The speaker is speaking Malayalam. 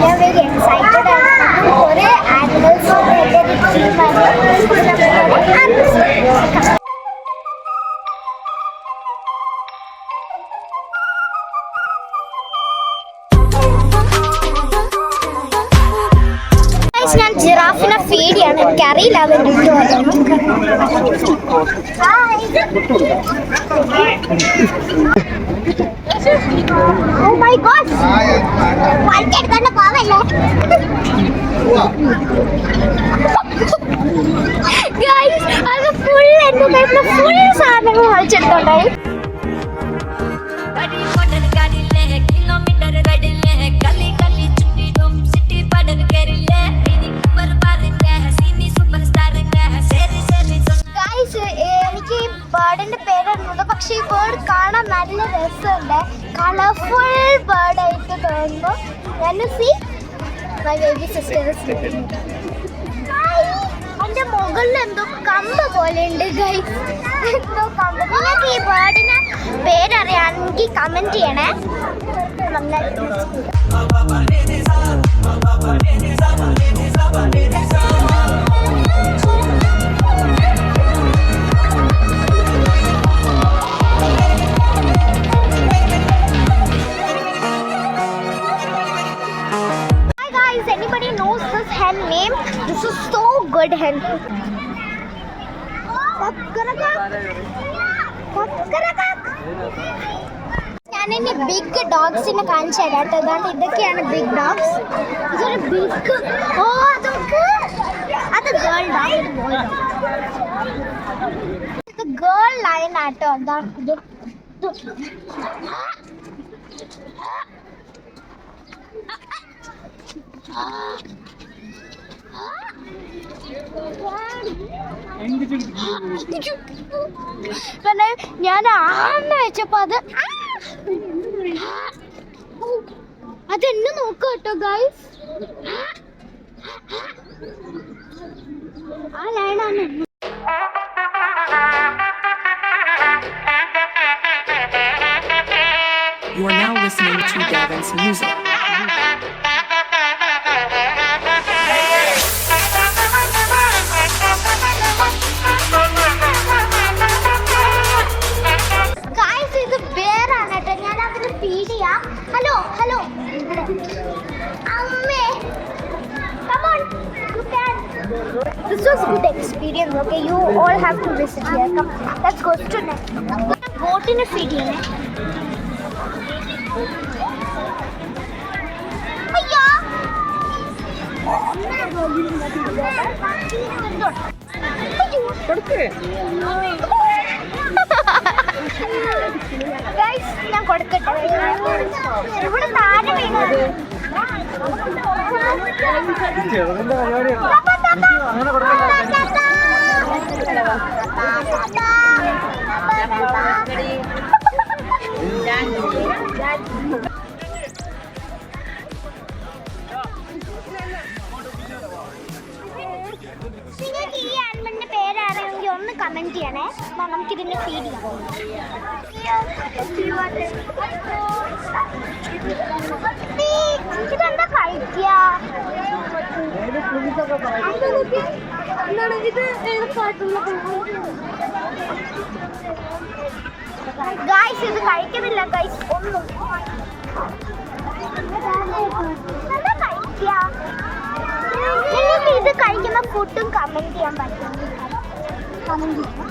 ഞാൻ വെരി എക്സൈറ്റഡ് ആണ്. കുറേ ആനിമൽസ് ഞാൻ ജിറാഫിനെ ഫീഡ് ചെയ്യാണ്. എനിക്കറിയില്ല അതിൻ്റെ Oh my God! എടുത്തോണ്ട് പോവല്ലേ ഗൈസ്, അത് ഫുൾ എന്റെ കയ്യിലുള്ള ഫുൾ സാധനങ്ങൾ വലിച്ചെടുത്തോണ്ടായി. എനിക്ക് ഈ ബേർഡിന്റെ പേരറിയുന്നത്, പക്ഷെ ഈ ബേർഡ് കാണാൻ നല്ല രസമുണ്ട്. കളർഫുൾ ബേർഡ് ആയിട്ട് തോന്നുന്നു. എന്റെ മുകളിൽ എന്തോ കമ്പ് പോലെ ഉണ്ട് ഗൈസ്. എന്തോ കമ്പ്. നിങ്ങൾക്ക് ഈ ബേർഡിന് പേരറിയാമെങ്കിൽ കമന്റ് ചെയ്യണേ. Anybody knows this hen name? This is so good hen. ഞാൻ ഇനി ബിഗ് ഡോഗ്സിനെ കാണിച്ചു തരാം കേട്ടോ. അതാണ് ഇതൊക്കെയാണ് ബിഗ് ഡോഗ്സ്. ഇതൊരു ബിഗ്, ഓ അതൊക്കെ അത് ഗേൾ ഡോഗ്, ഇത് ഗേൾ ലൈൻ ആട്ടോ. അതാണ് ഇത്. ഞാൻ ആണ്ണ വെച്ചപ്പോ അതെന്നെ നോക്കാം കേട്ടോ ഗൈസ്. ആ ലൈനാണ്. You are now listening to Gavin's music. This was a good experience. Okay, you all have to visit here. Come, let's go to next. Goat in a feed here. Guys, ഞാൻ കൊടുക്കട്ടെ. ഇവിടെ താഴെ വീണത്. നിങ്ങൾക്ക് ഈ ആനിമലിന്റെ പേരറിയെങ്കിൽ ഒന്ന് കമന്റ് ചെയ്യണേ. നമുക്കിതിന്റെ ഫീഡ് ചെയ്യാം. ഇതെന്താ കഴിക്കുക? ഗൈസ്, ഇത് കഴിക്കുന്നില്ല ഗൈസ് ഒന്നും. എന്താ കഴിക്കുക? നിങ്ങൾക്ക് ഇത് കഴിക്കുന്ന ഫുഡും കമന്റ് ചെയ്യാൻ പറ്റും. കമന്റ് ചെയ്യാം.